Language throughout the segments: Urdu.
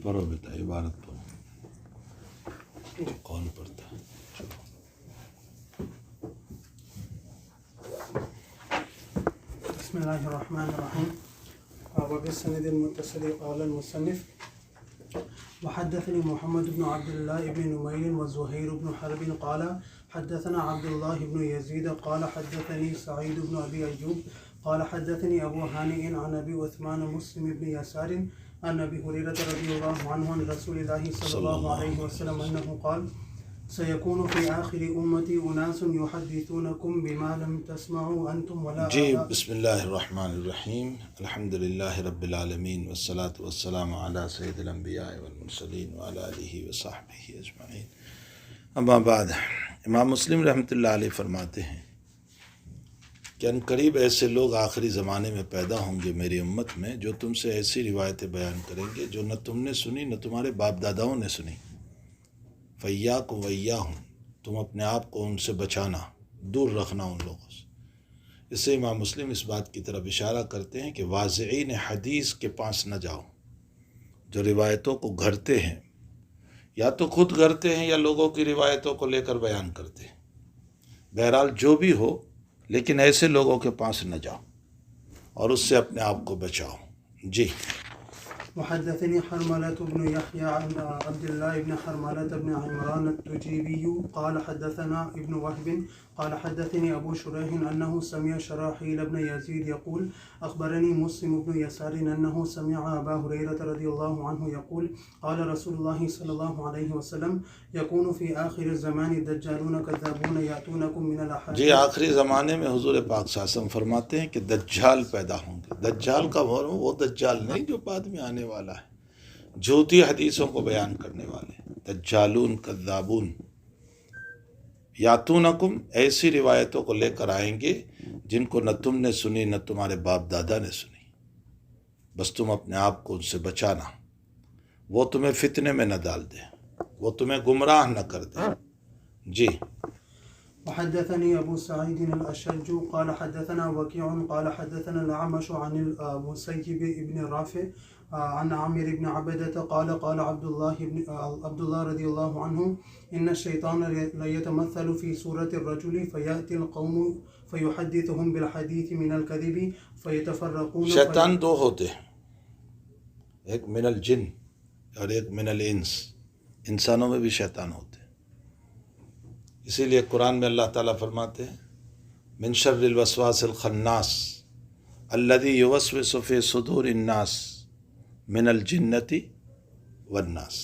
پڑھو بیٹا عبارت پڑھو. کون پڑھتا ہے؟ بسم اللہ الرحمن الرحیم. وبالسند المتصل قال المصنف وحدثني محمد بن عبد الله بن نمير وزهير بن حرب قال حدثنا عبد الله بن يزيد قال حدثني سعيد بن أبي أيوب قال حدثني أبو هانئ عن أبي عثمان مسلم بن يسار عن أبي هريرة رضي الله عنه عن رسول الله صلى الله عليه وسلم أنه قال سيكون في آخر أمتي أناس يحدثونكم بما لم تسمعوا أنتم ولا جی بسم اللہ الرحمن الرحیم. الحمد للہ رب العالمین والصلاة والسلام علی سید الانبیاء والمرسلین وعلی آلہ وصحبہ اجمعین. اما بعد، امام مسلم رحمۃ اللہ علیہ فرماتے ہیں کہ ان قریب ایسے لوگ آخری زمانے میں پیدا ہوں گے میری امت میں جو تم سے ایسی روایتیں بیان کریں گے جو نہ تم نے سنی نہ تمہارے باپ داداؤں نے سنی. فَإِيَّاكُمْ وَإِيَّاهُمْ، تم اپنے آپ کو ان سے بچانا، دور رکھنا ان لوگوں سے. اس سے امام مسلم اس بات کی طرف اشارہ کرتے ہیں کہ واضعین حدیث کے پاس نہ جاؤ جو روایتوں کو گھڑتے ہیں، یا تو خود گھڑتے ہیں یا لوگوں کی روایتوں کو لے کر بیان کرتے ہیں. بہرحال جو بھی ہو، لیکن ایسے لوگوں کے پاس نہ جاؤ اور اس سے اپنے آپ کو بچاؤ. جی. وحدثني حرملة بن يحيى عن عبد الله بن حرملة بن عمران التجيبي قال حدثنا ابن وهب قال حدثني أبو شريح أنه سمع شراحيل بن يزيد يقول أخبرني مسلم بن يسار أنه سمع أبا هريرة رضي الله عنه يقول قال رسول الله صلى الله عليه وسلم يكون في آخر الزمان دجالون كذابون يأتونكم من الأحاديث. جی، آخری زمانے میں حضور پاک صلی اللہ علیہ وسلم فرماتے ہیں کہ دجال پیدا ہوں گے. دجال کا وہ دجال نہیں جو بعد میں آنے والا ہے، جھوٹی حدیثوں کو بیان کرنے والے. دجالون کذابون یاتونکم، ایسی روایتوں کو لے کر آئیں گے جن کو نہ تم نے سنی نہ تمہارے باپ دادا نے سنی. بس تم اپنے آپ کو ان سے بچانا، وہ تمہیں فتنے میں نہ ڈال دیں، وہ تمہیں گمراہ نہ کر دیں. جی. وحدثني أبو سعيد الأشج قال حدثنا وكيع قال حدثنا الأعمش عن المسيب بن رافع عن عامر بن عبدة قال قال عبد الله رضي الله عنه إن الشيطان ليتمثل في صورة الرجل فيأتي القوم فيحدثهم بالحديث من الكذب فيتفرقون. شیطان دو ہوتے ہیں، ایک من الجن اور ایک من الانس. انسانوں میں بھی شیطان ہوتے ہیں. اسی لیے قرآن میں اللہ تعالیٰ فرماتے ہیں من شر الوسواس الخناس الذی یوسوس فی صدور الناس من الجنۃ والناس.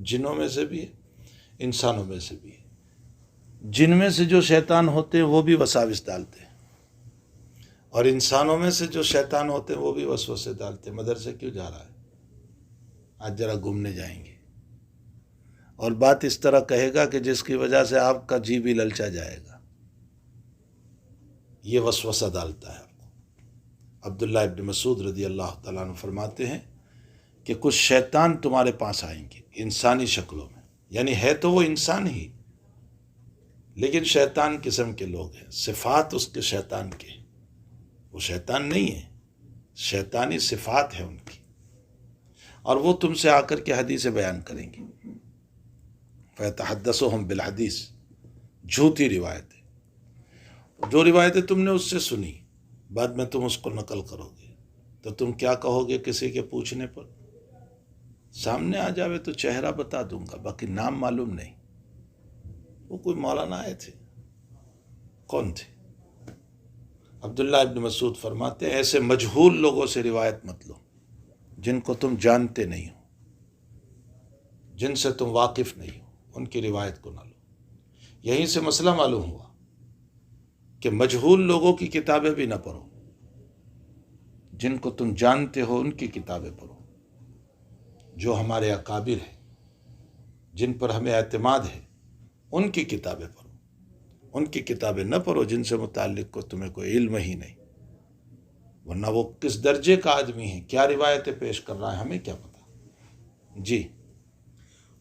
جنوں میں سے بھی ہے، انسانوں میں سے بھی ہے. جن میں سے جو شیطان ہوتے ہیں وہ بھی وساوس ڈالتے ہیں، اور انسانوں میں سے جو شیطان ہوتے ہیں وہ بھی وسوسے ڈالتے ہیں. مدرسے کیوں جا رہا ہے؟ آج ذرا گھومنے جائیں گے، اور بات اس طرح کہے گا کہ جس کی وجہ سے آپ کا جی بھی للچا جائے گا. یہ وسوسہ ڈالتا ہے آپ کو. عبداللہ ابن مسعود رضی اللہ تعالیٰ عنہ فرماتے ہیں کہ کچھ شیطان تمہارے پاس آئیں گے انسانی شکلوں میں، یعنی ہے تو وہ انسان ہی لیکن شیطان قسم کے لوگ ہیں. صفات اس کے شیطان کے، وہ شیطان نہیں ہے، شیطانی صفات ہے ان کی، اور وہ تم سے آ کر کے حدیثیں بیان کریں گے. فَيَتَحَدَّثُهُمْ بِالْحَدِيثِ، جھوٹی روایتیں، جو روایتیں تم نے اس سے سنی بعد میں تم اس کو نقل کرو گے تو تم کیا کہو گے کسی کے پوچھنے پر؟ سامنے آ جاوے تو چہرہ بتا دوں گا، باقی نام معلوم نہیں. وہ کوئی مولانا آئے تھے، کون تھے؟ عبداللہ ابن مسعود فرماتے ہیں ایسے مجہول لوگوں سے روایت مت لو جن کو تم جانتے نہیں ہو، جن سے تم واقف نہیں ہو، ان کی روایت کو نہ لو. یہیں سے مسئلہ معلوم ہوا کہ مجہول لوگوں کی کتابیں بھی نہ پڑھو، جن کو تم جانتے ہو ان کی کتابیں پڑھو. جو ہمارے اکابر ہیں، جن پر ہمیں اعتماد ہے، ان کی کتابیں پڑھو. ان کی کتابیں نہ پڑھو جن سے متعلق کو تمہیں کوئی علم ہی نہیں، ورنہ وہ کس درجے کا آدمی ہے، کیا روایتیں پیش کر رہا ہے، ہمیں کیا پتہ. جی.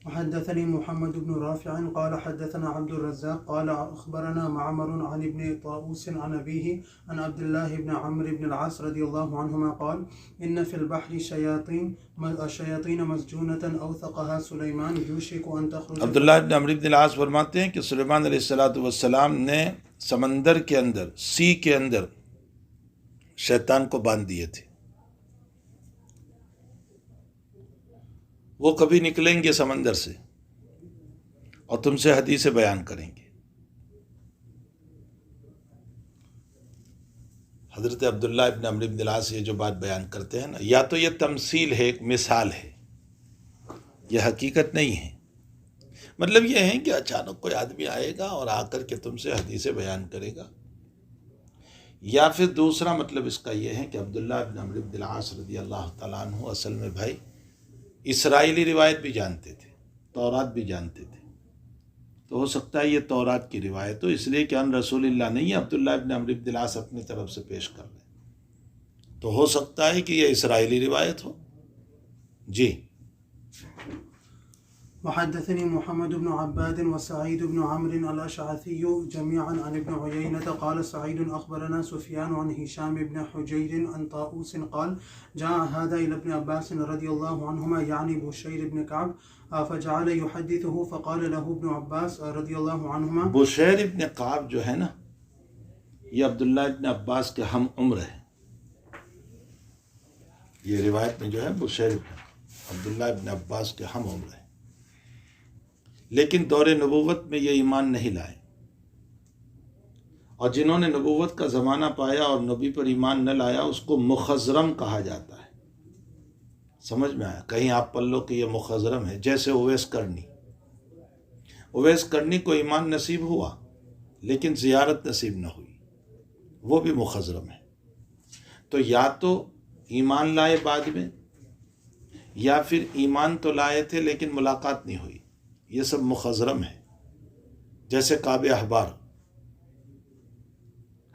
وحدثني محمد بن رافع قال حدثنا عبد الرزاق قال أخبرنا معمر عن ابن طاووس عن أبيه عن عبد الله بن عمرو بن العاص رضي الله عنهما قال إن في البحر شياطين مسجونة أوثقها سليمان يوشك أن تخرج. عبداللہ ابن عمرو بن العاص فرماتے ہیں کہ سلیمان علیہ السلام نے سمندر کے اندر، سی کے اندر شیطان کو باندھ دیے تھے. وہ کبھی نکلیں گے سمندر سے اور تم سے حدیث بیان کریں گے. حضرت عبداللہ ابن عمرو بن العاص یہ جو بات بیان کرتے ہیں نا، یا تو یہ تمثیل ہے، ایک مثال ہے، یہ حقیقت نہیں ہے. مطلب یہ ہے کہ اچانک کوئی آدمی آئے گا اور آ کر کے تم سے حدیث بیان کرے گا. یا پھر دوسرا مطلب اس کا یہ ہے کہ عبداللہ ابن عمرو بن العاص رضی اللہ تعالیٰ عنہ اصل میں بھائی اسرائیلی روایت بھی جانتے تھے، تورات بھی جانتے تھے. تو ہو سکتا ہے یہ تورات کی روایت ہو، اس لیے کہ ان رسول اللہ نہیں ہے، عبداللہ ابن عمرو بن العاص اپنی طرف سے پیش کر رہے ہیں. تو ہو سکتا ہے کہ یہ اسرائیلی روایت ہو. جی. وحدثني محمد بن عباد وسعيد بن عمرو الأشعثي جميعا عن ابن عيينة قال سعيد أخبرنا سفيان عن هشام بن حجير عن طاووس قال جاء هذا إلى ابن عباس رضي الله عنهما يعني بشير بن كعب فجعل يحدثه فقال له ابن عباس رضي الله عنهما. بشیر ابن کعب جو ہے نا، یہ عبداللہ ابن عباس کے ہم عمر ہے. یہ روایت میں جو ہے بشیر عبداللہ ابن عباس کے ہم عمر ہے، لیکن دور نبوت میں یہ ایمان نہیں لائے. اور جنہوں نے نبوت کا زمانہ پایا اور نبی پر ایمان نہ لایا اس کو مخضرم کہا جاتا ہے. سمجھ میں آیا؟ کہیں آپ پڑھ لو کہ یہ مخضرم ہے. جیسے اویس کرنی کو ایمان نصیب ہوا لیکن زیارت نصیب نہ ہوئی، وہ بھی مخضرم ہے. تو یا تو ایمان لائے بعد میں، یا پھر ایمان تو لائے تھے لیکن ملاقات نہیں ہوئی. یہ سب مخضرم ہے. جیسے کعب احبار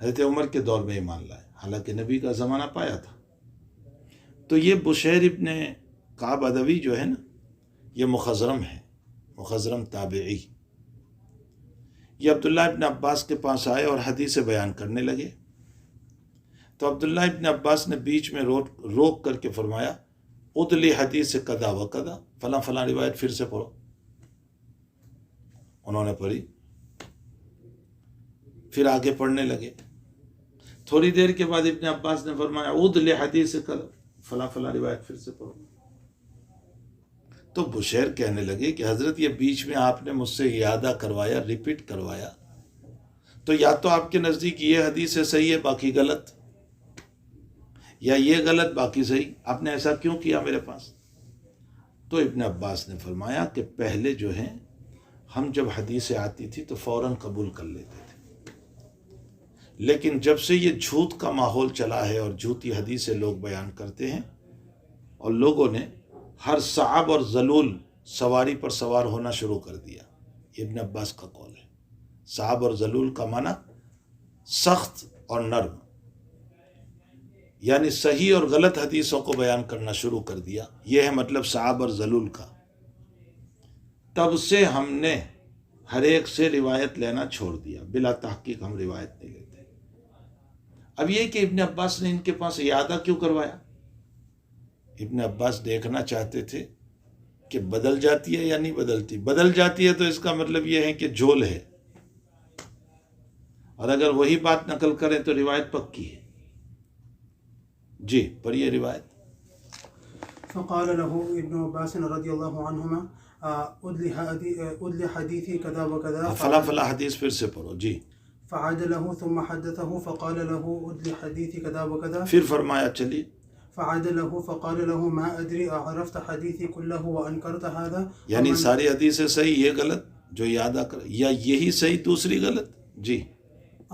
حضرت عمر کے دور میں ایمان لائے، حالانکہ نبی کا زمانہ پایا تھا. تو یہ بشیر ابن کعب ادوی جو ہے نا، یہ مخضرم ہے، مخضرم تابعی. یہ عبداللہ ابن عباس کے پاس آئے اور حدیث بیان کرنے لگے. تو عبداللہ ابن عباس نے بیچ میں روک کر کے فرمایا ادلی حدیث قدا و قدا، فلاں فلاں روایت پھر سے پڑھو. انہوں نے پڑھی، پھر آگے پڑھنے لگے. تھوڑی دیر کے بعد ابن عباس نے فرمایا ادلی حدیث قدا، فلاں فلاں روایت پھر سے پڑھو. تو بشیر کہنے لگے کہ حضرت یہ بیچ میں آپ نے مجھ سے اعادہ کروایا، ریپیٹ کروایا، تو یا تو آپ کے نزدیک یہ حدیث صحیح ہے باقی غلط، یا یہ غلط باقی صحیح. آپ نے ایسا کیوں کیا میرے پاس؟ تو ابن عباس نے فرمایا کہ پہلے جو ہیں ہم جب حدیثیں آتی تھی تو فوراً قبول کر لیتے تھے، لیکن جب سے یہ جھوٹ کا ماحول چلا ہے اور جھوٹی حدیثیں لوگ بیان کرتے ہیں اور لوگوں نے ہر صعب اور ذلول سواری پر سوار ہونا شروع کر دیا. یہ ابن عباس کا قول ہے. صعب اور ذلول کا معنی سخت اور نرم، یعنی صحیح اور غلط حدیثوں کو بیان کرنا شروع کر دیا. یہ ہے مطلب صعب اور ذلول کا. تب سے ہم نے ہر ایک سے روایت لینا چھوڑ دیا، بلا تحقیق ہم روایت نہیں لیتے. اب یہ کہ ابن عباس نے ان کے پاس اعادہ کیوں کروایا؟ ابن عباس دیکھنا چاہتے تھے کہ بدل جاتی ہے یا نہیں بدلتی. بدل جاتی ہے تو اس کا مطلب یہ ہے کہ جھول ہے، اور اگر وہی بات نقل کریں تو روایت پکی ہے. جی پڑھیے روایت. فقال له ابن عباس رضي الله عنهما ادل حدیثی کذا و کذا، فلا فلا حدیث پھر سے پڑھو. جی. فعاد له ثم حدثه فقال له ادل حدیثی کذا و کذا، پھر فرمایا چلیے. فعاد له فقال له ما ادري عرفت حدیثی كله وانکرت هذا، یعنی ساری حدیثیں صحیح، یہ غلط جو یاد کر، یا یہی صحیح دوسری غلط. جی.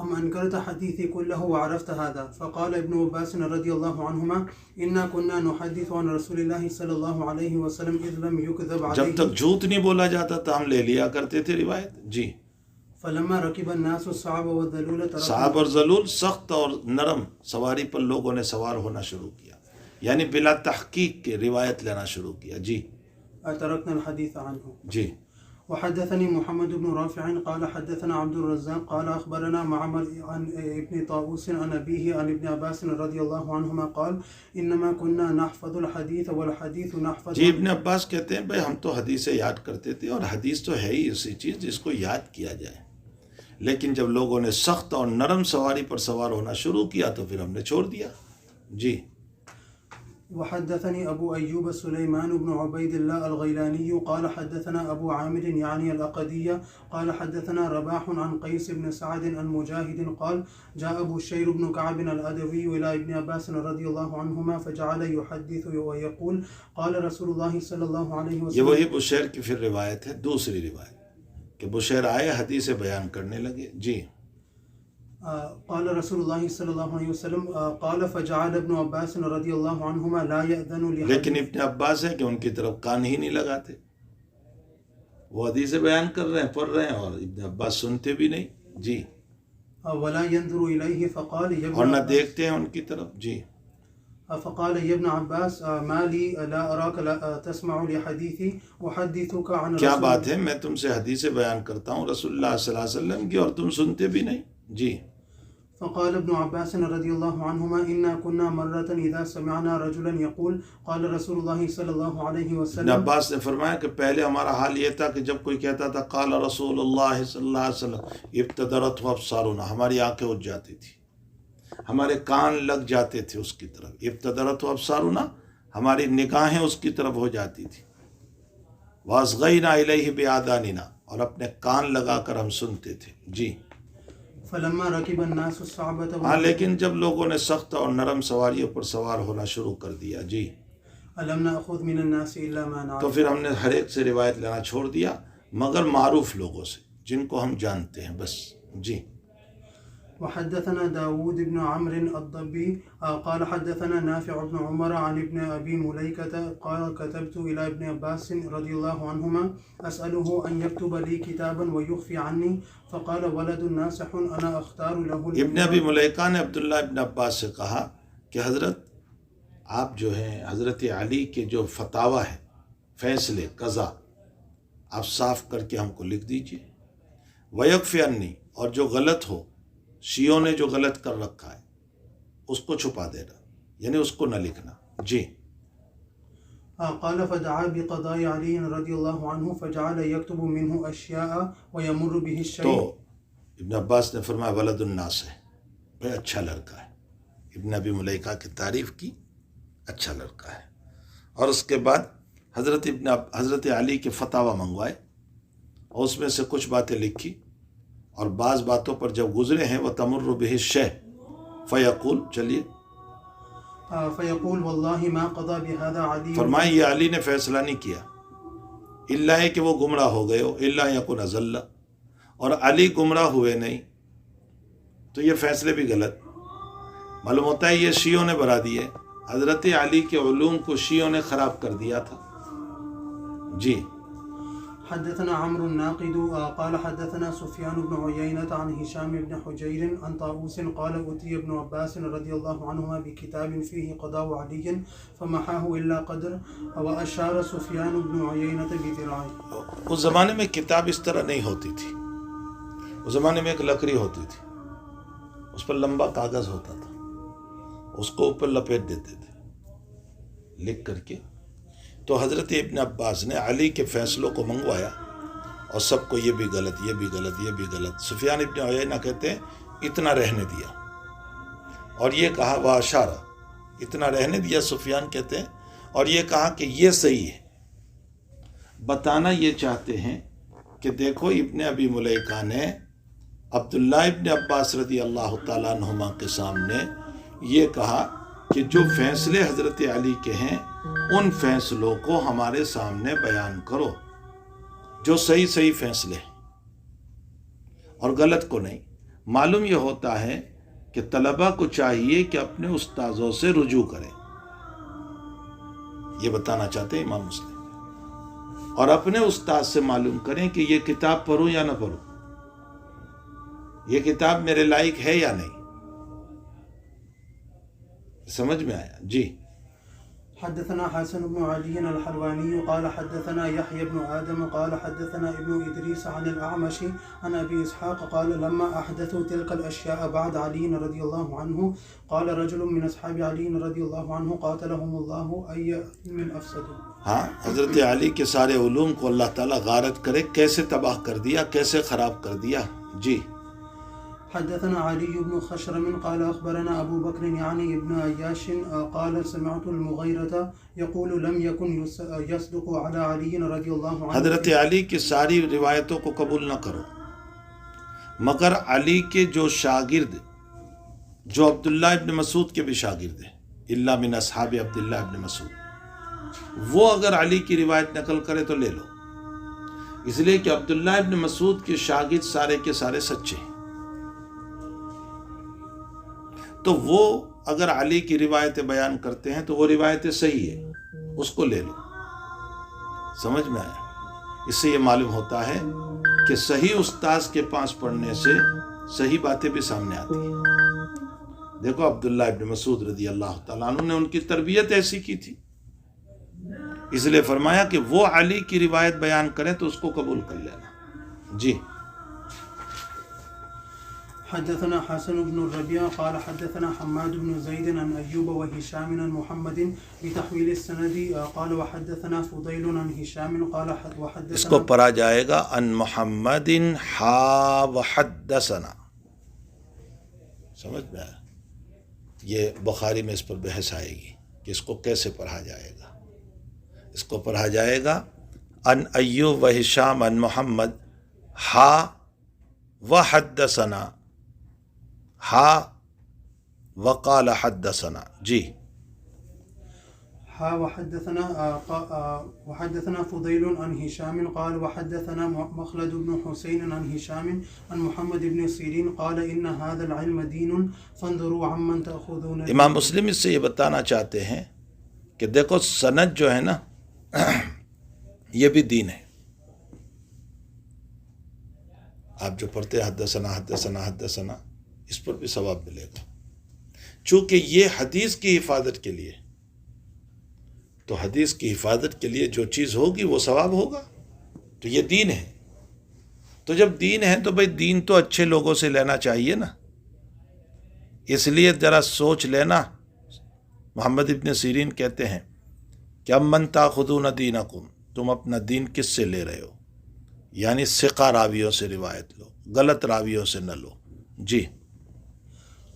ام انکرت حدیثی كله وعرفت هذا. فقال ابن عباس رضی اللہ عنہما انا كنا نحدث عن رسول اللہ صلی اللہ علیہ وسلم اذ لم يكذب علیہ، جب تک جھوٹ نہیں بولا جاتا تھا ہم لے لیا کرتے تھے روایت. جی. فلما ركب الناس الصعب والذلول، صعب اور ذلول سخت اور نرم سواری پر لوگوں نے سوار ہونا شروع کیا، یعنی بلا تحقیق کے روایت لینا شروع کیا. جی. تركنا الحديث عنه. جی. وحدثني محمد بن رافع قال حدثنا عبد الرزاق قال أخبرنا معمر عن ابن طاووس عن أبيه عن ابن عباس رضي الله عنهما قال إنما كنا نحفظ الحديث والحديث نحفظ. جی ابن عباس کہتے ہیں بھائی ہم تو حدیثیں یاد کرتے تھے اور حدیث تو ہے ہی ایسی چیز جس کو یاد کیا جائے، لیکن جب لوگوں نے سخت اور نرم سواری پر سوار ہونا شروع کیا تو پھر ہم نے چھوڑ دیا. جی. وحدثني أبو أيوب سليمان بن عبيد الله الغيلاني قال حدثنا أبو عامر يعني الأقدية قال حدثنا رباح عن قيس بن سعد عن مجاهد قال جاء أبو الشير بن كعب الأدوي إلى ابن عباس رضي الله عنهما فجعل يحدث ويقول قال رسول الله صلى الله عليه وسلم. یہ وہی بشیر کی پھر روایت ہے، دوسری روایت کہ بشیر آئے حدیث بیان کرنے لگے. جی. قال رسول الله صلى الله عليه وسلم قال فجعل ابن عباس رضي الله عنهما لا يأذن لحديث. لیکن ابن عباس ہے کہ ان کی طرف کان ہی نہیں لگاتے، وہ حدیث بیان کر رہے ہیں، پڑھ رہے ہیں، اور ابن عباس سنتے بھی نہیں. جی. ولا ينظر إليه فقال يا ابن اور نہ عباس دیکھتے ہیں ان کی طرف. جی. فقال يا ابن عباس ما لي لا أراك لا تسمع لحديثي أحدثك عن کیا رسول. بات ہے، میں تم سے حدیث بیان کرتا ہوں رسول اللہ صلی اللہ علیہ وسلم کی اور تم سنتے بھی نہیں. جی. فقال ابن عباس رضي الله عنهما إنا كنا مرة إذا سمعنا رجلا يقول قال رسول الله صلى الله عليه ابن وسلم. عباس نے فرمایا کہ پہلے ہمارا حال یہ تھا کہ جب کوئی کہتا تھا قال رسول اللہ صلی اللہ علیہ وسلم ابتدرت ابصارنا، ہماری آنکھیں اٹھ جاتی تھی، ہمارے کان لگ جاتے تھے اس کی طرف. ابتدرت ابصارنا، ہماری نگاہیں اس کی طرف ہو جاتی تھی. واصغینا الیہ بآذاننا، اور اپنے کان لگا کر ہم سنتے تھے. جی. فلما ركب الناس الصعبة. ہاں لیکن جب لوگوں نے سخت اور نرم سواریوں پر سوار ہونا شروع کر دیا. جی. ألم نأخذ من الناس إلا ما تو نعرف. پھر ہم نے ہر ایک سے روایت لینا چھوڑ دیا مگر معروف لوگوں سے جن کو ہم جانتے ہیں بس. جی. وحدثنا داود بن عمرو الضبي قال حدثنا نافع بن عمر عن ابن أبي مليكة قال كتبت إلى ابن عباس رضي الله عنهما أسأله أن يكتب لي كتابا ويخفي عني فقال ولد ناصح أنا أختار له. ابن ابی ملیکہ نے عبداللہ ابن عباس سے کہا کہ حضرت آپ جو ہیں حضرت علی کے جو فتاوی ہے، فیصلے، قضا، آپ صاف کر کے ہم کو لکھ دیجئے. ویکفی عنی، اور جو غلط ہو، شیعوں نے جو غلط کر رکھا ہے اس کو چھپا دینا، یعنی اس کو نہ لکھنا. جی. قال فدعا بقضاء علي رضي الله عنه فجعل يكتب منه أشياء ويمر به الشيء. تو ابن عباس نے فرمایا ولد الناس ہے، بھائی اچھا لڑکا ہے. ابن ابی ملیکہ کی تعریف کی، اچھا لڑکا ہے. اور اس کے بعد حضرت علی کے فتاوی منگوائے اور اس میں سے کچھ باتیں لکھی، اور بعض باتوں پر جب گزرے ہیں وہ تمر بہ الشیء فیقول، چلیے. فيقول والله ما قضى بهذا علي. فرمائے یہ علی نے فیصلہ نہیں کیا، الا ہے کہ وہ گمراہ ہو گئے ہو، الا یکن ضل، اور علی گمراہ ہوئے نہیں تو یہ فیصلے بھی غلط. معلوم ہوتا ہے یہ شیعوں نے بنا دیے، حضرت علی کے علوم کو شیعوں نے خراب کر دیا تھا. جی. حدثنا عمرو الناقد قال حدثنا سفيان بن عيينة عن هشام بن حجير عن طاووس قال أتي ابن عباس رضي الله عنهما بكتاب فيه قضاء علي فمحاه إلا قدر وأشار سفيان بن عيينة بذراعه. اس زمانے میں کتاب اس طرح نہیں ہوتی تھی، اس زمانے میں ایک لکڑی ہوتی تھی، اس پر لمبا کاغذ ہوتا تھا، اس کو اوپر لپیٹ دیتے تھے لکھ کر کے. تو حضرت ابن عباس نے علی کے فیصلوں کو منگوایا اور سب کو یہ بھی غلط، یہ بھی غلط، یہ بھی غلط. سفیان ابن عیینہ کہتے ہیں اتنا رہنے دیا، اور یہ کہا واشارہ، اتنا رہنے دیا سفیان کہتے ہیں، اور یہ کہا کہ یہ صحیح ہے. بتانا یہ چاہتے ہیں کہ دیکھو ابن ابی ملیکہ نے عبداللہ ابن عباس رضی اللہ تعالیٰ عنہما کے سامنے یہ کہا کہ جو فیصلے حضرت علی کے ہیں ان فیصلوں کو ہمارے سامنے بیان کرو، جو صحیح صحیح فیصلے ہیں اور غلط کو نہیں. معلوم یہ ہوتا ہے کہ طلبہ کو چاہیے کہ اپنے استاذوں سے رجوع کریں، یہ بتانا چاہتے ہیں امام مسلم، اور اپنے استاد سے معلوم کریں کہ یہ کتاب پڑھوں یا نہ پڑھوں، یہ کتاب میرے لائق ہے یا نہیں. سمجھ میں آیا؟ جی. حدثنا حسن بن علي الحلواني قال حدثنا يحيى بن آدم قال حدثنا ابن إدريس عن الأعمش عن أبي إسحاق قال لما أحدثوا تلك الأشياء بعد علي رضي الله عنه قال رجل من أصحاب علي رضي الله عنه قاتلهم الله أي علم أفسدوا. ہاں، حضرت علی کے سارے علوم کو اللہ تعالیٰ غارت کرے کیسے تباہ کر دیا، کیسے خراب کر دیا. جی. حدثنا علي بن خشرم قال أخبرنا أبو بكر يعني ابن عياش قال سمعت المغيرة يقول لم يكن يصدق على علي رضي الله عنه. حضرت علی کی ساری روایتوں کو قبول نہ کرو مگر علی کے جو شاگرد، جو عبداللہ ابن مسعود کے بھی شاگرد ہیں، الا من اصحاب عبداللہ ابن مسعود، وہ اگر علی کی روایت نقل کرے تو لے لو، اس لیے کہ عبداللہ ابن مسعود کے شاگرد سارے کے سارے سچے ہیں. تو وہ اگر علی کی روایتیں بیان کرتے ہیں تو وہ روایتیں صحیح ہے، اس کو لے لو. سمجھ میں آیا؟ اس سے یہ معلوم ہوتا ہے کہ صحیح استاذ کے پاس پڑھنے سے صحیح باتیں بھی سامنے آتی ہیں. دیکھو عبداللہ ابن مسعود رضی اللہ تعالیٰ عنہ نے ان کی تربیت ایسی کی تھی، اس لیے فرمایا کہ وہ علی کی روایت بیان کریں تو اس کو قبول کر لینا. جی. حدثنا حسن بن الربيع قال حدثنا حماد بن زيد عن أيوب وهشام عن محمد بتحويل السند قال وحدثنا فضيل عن هشام قال وحدثنا، اس کو پڑھا جائے گا ان محمد حا وحدثنا. سمجھ میں آیا؟ یہ بخاری میں اس پر بحث آئے گی کہ اس کو کیسے پڑھا جائے گا. اس کو پڑھا جائے گا ان ایوب و ہشام ان محمد ہا وحدثنا ہا وقال حدثنا. جی. وحدثنا فضيل عن هشام قال وحدثنا مخلد بن حسين عن هشام عن محمد بن سيرين قال إن هذا العلم دين فانظروا عمن تأخذون. امام مسلم اس سے یہ بتانا چاہتے ہیں کہ دیکھو سند جو ہے نا یہ بھی دین ہے. آپ جو پڑھتے ہیں حدثنا حدثنا حدثنا، اس پر بھی ثواب ملے گا، چونکہ یہ حدیث کی حفاظت کے لیے، تو حدیث کی حفاظت کے لیے جو چیز ہوگی وہ ثواب ہوگا. تو یہ دین ہے. تو جب دین ہے تو بھائی دین تو اچھے لوگوں سے لینا چاہیے نا. اس لیے ذرا سوچ لینا. محمد ابن سیرین کہتے ہیں کہ امن تاخذون دینکم، تم اپنا دین کس سے لے رہے ہو؟ یعنی ثقہ راویوں سے روایت لو، غلط راویوں سے نہ لو. جی.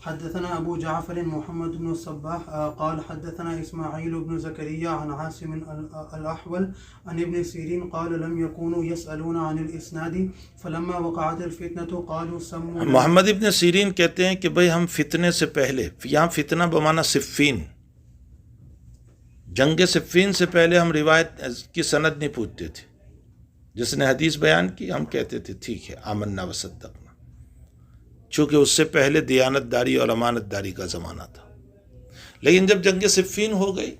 حدثنا أبو جعفر محمد بن الصباح قال حدثنا إسماعيل بن زكريا عن عاصم الأحول عن ابن سيرين قال لم يكونوا يسألون عن الإسناد فلما وقعت الفتنة قالوا سموا. محمد ابن سیرین کہتے ہیں کہ بھئی ہم فتنے سے پہلے، یہاں فتنہ بمعنی صفین، جنگ صفین سے پہلے ہم روایت کی سند نہیں پوچھتے تھے. جس نے حدیث بیان کی ہم کہتے تھے ٹھیک ہے آمنا وصدقنا، چونکہ اس سے پہلے دیانت داری اور امانت داری کا زمانہ تھا. لیکن جب جنگ صفین ہو گئی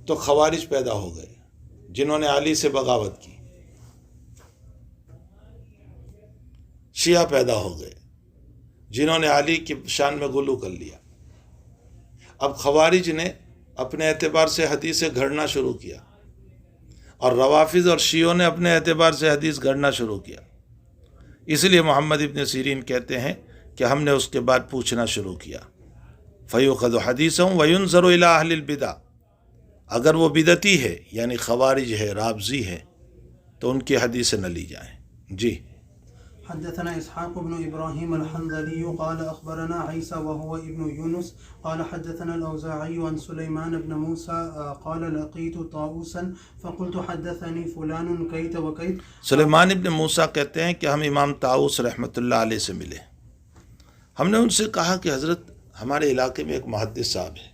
تو خوارج پیدا ہو گئے جنہوں نے علی سے بغاوت کی، شیعہ پیدا ہو گئے جنہوں نے علی کی شان میں غلو کر لیا. اب خوارج نے اپنے اعتبار سے حدیثیں گھڑنا شروع کیا اور روافض اور شیعوں نے اپنے اعتبار سے حدیث گھڑنا شروع کیا. اس لیے محمد ابن سیرین کہتے ہیں کہ ہم نے اس کے بعد پوچھنا شروع کیا. فَيُؤْخَذُ حَدِيثًا وَيُنْظَرُ إِلَىٰ أَهْلِ الْبِدْعِ، اگر وہ بدعتی ہے یعنی خوارج ہے، رافضی ہے، تو ان کی حدیثیں نہ لی جائیں. جی. حدثنا اسحاق بن ابراهيم الحنظلي قال اخبرنا عيسى وهو ابن يونس قال حدثنا الاوزاعي عن سليمان بن موسى قال لقيت طاووسا فقلت حدثني فلان كيت وكيت. سلیمان ابن موسیٰ کہتے ہیں کہ ہم امام طاووس رحمۃ اللہ علیہ سے ملے. ہم نے ان سے کہا کہ حضرت ہمارے علاقے میں ایک محدث صاحب ہے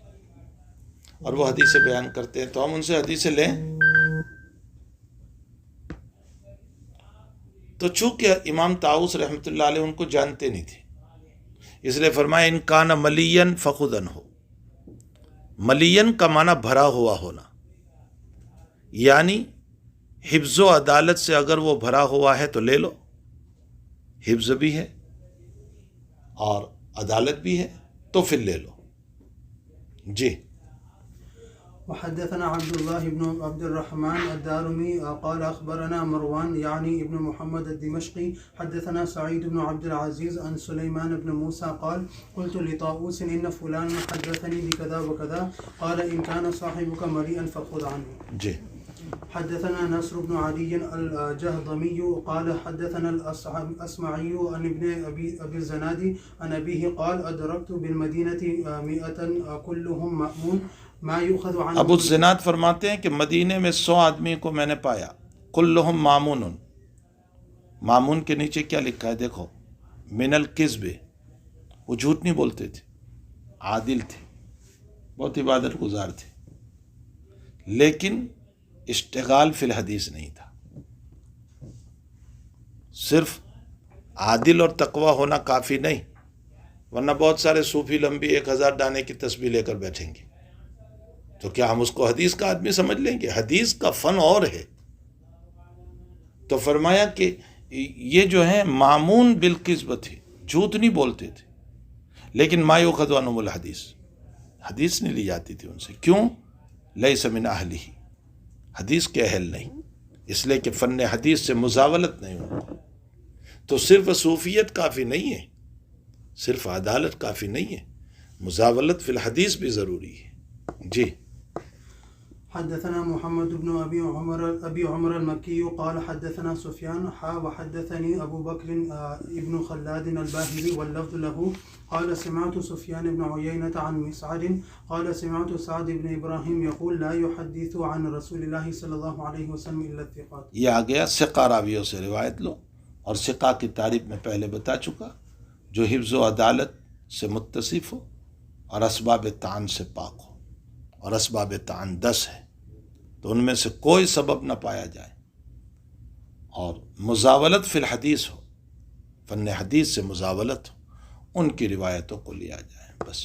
اور وہ حدیثیں بیان کرتے ہیں، تو ہم ان سے حدیثیں لیں. تو چونکہ امام طاووس رحمۃ اللہ علیہ ان کو جانتے نہیں تھے، اس لیے فرمایا ان کان ملین فخذن ہو. ملین کا معنی بھرا ہوا ہونا، یعنی حفظ و عدالت سے اگر وہ بھرا ہوا ہے تو لے لو، حفظ بھی ہے اور عدالت بھی ہے تو پھر لے لو. جی. وحدثنا عبد الله بن عبد الرحمن الدارمي قال أخبرنا مروان يعني ابن محمد الدمشقي حدثنا سعيد بن عبد العزيز عن سليمان بن موسى قال قلت لطاووس إن فلان حدثني بكذا وكذا قال إن كان صاحبك مريئا فخذ عنه. جی. حدثنا نصر بن علي الجهضمي قال حدثنا الأصمعي عن ابن أبي الزنادي عن أبيه قال أدركت بالمدينة 100 كلهم مأمون ما يؤخذ عنه. ابو الزناد فرماتے ہیں کہ مدینے میں 100 آدمی کو میں نے پایا. کلہم مامون. مامون کے نیچے کیا لکھا ہے دیکھو، من الکذب. وہ جھوٹ نہیں بولتے تھے، عادل تھے، بہت عبادت گزار تھے، لیکن اشتغال فی الحدیث نہیں تھا. صرف عادل اور تقوی ہونا کافی نہیں، ورنہ بہت سارے صوفی لمبی 1000 دانے کی تسبیح لے کر بیٹھیں گے، تو کیا ہم اس کو حدیث کا آدمی سمجھ لیں گے؟ حدیث کا فن اور ہے. تو فرمایا کہ یہ جو ہیں مامون بالکذب تھے، جھوٹ نہیں بولتے تھے، لیکن ما یؤخذ عنہم الحدیث، حدیث نہیں لی جاتی تھی ان سے. کیوں؟ لیس من اہلہ، حدیث کے اہل نہیں، اس لیے کہ فن حدیث سے مزاولت نہیں ہوتی. تو صرف صوفیت کافی نہیں ہے، صرف عدالت کافی نہیں ہے، مزاولت فی الحدیث بھی ضروری ہے. جی. حدثنا محمد بن أبي عمر المكي قال حدثنا سفيان وحدثني أبو بكر ابن خلاد الباهلي واللفظ له قال سمعت سفيان بن عيينة عن مسعد قال سمعت سعد بن إبراهيم يقول لا يحدث عن رسول الله صلى الله عليه وسلم إلا الثقات. یہ آ گیا ثقہ راویوں سے روایت لو، اور ثقہ کی تعریف میں پہلے بتا چکا، جو حفظ و عدالت سے متصف ہو اور اسباب طعن سے پاک ہو، اور اسباب طعن 10 ہے، تو ان میں سے کوئی سبب نہ پایا جائے، اور مزاولت فی الحدیث ہو، فن حدیث سے مزاولت ہو، ان کی روایتوں کو لیا جائے. بس